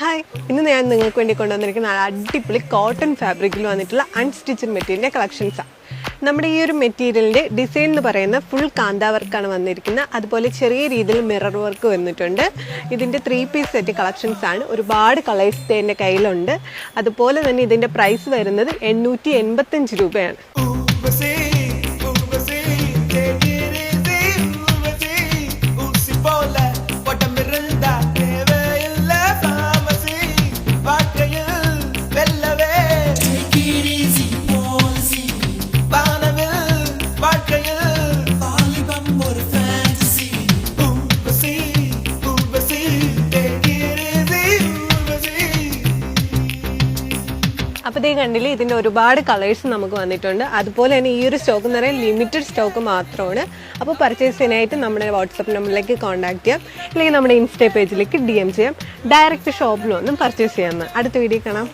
Hi, ഇന്ന് ഞാൻ നിങ്ങൾക്ക് വേണ്ടി കൊണ്ടുവന്നിരിക്കുന്ന അടിപൊളി കോട്ടൺ ഫാബ്രിക്കിൽ വന്നിട്ടുള്ള അൺസ്റ്റിച്ചഡ് മെറ്റീരിയലിൻ്റെ കളക്ഷൻസാണ്. നമ്മുടെ ഈ ഒരു മെറ്റീരിയലിൻ്റെ ഡിസൈൻ എന്ന് പറയുന്ന ഫുൾ കാന്ത വർക്കാണ് വന്നിരിക്കുന്നത്. അതുപോലെ ചെറിയ രീതിയിൽ മിറർ വർക്ക് വന്നിട്ടുണ്ട്. ഇതിൻ്റെ 3 പീസ് സെറ്റ് കളക്ഷൻസ് ആണ്. ഒരുപാട് കളേഴ്സ് എൻ്റെ കയ്യിലുണ്ട്. അതുപോലെ തന്നെ ഇതിൻ്റെ പ്രൈസ് വരുന്നത് 885 രൂപയാണ്. അപ്പോൾ ഇതേ കണ്ടില്ലേ, ഇതിൻ്റെ ഒരുപാട് കളേഴ്സ് നമുക്ക് വന്നിട്ടുണ്ട്. അതുപോലെ തന്നെ ഈ ഒരു സ്റ്റോക്ക് എന്ന് പറയുന്നത് ലിമിറ്റഡ് സ്റ്റോക്ക് മാത്രമാണ്. അപ്പോൾ പർച്ചേസ് ചെയ്യാനായിട്ട് നമ്മുടെ വാട്സപ്പ് നമ്പറിലേക്ക് കോൺടാക്ട് ചെയ്യാം, അല്ലെങ്കിൽ നമ്മുടെ ഇൻസ്റ്റാ പേജിലേക്ക് DM ചെയ്യാം. ഡയറക്റ്റ് ഷോപ്പിൽ വന്നും പർച്ചേസ് ചെയ്യാമെന്ന്. അടുത്ത വീഡിയോ കാണാം.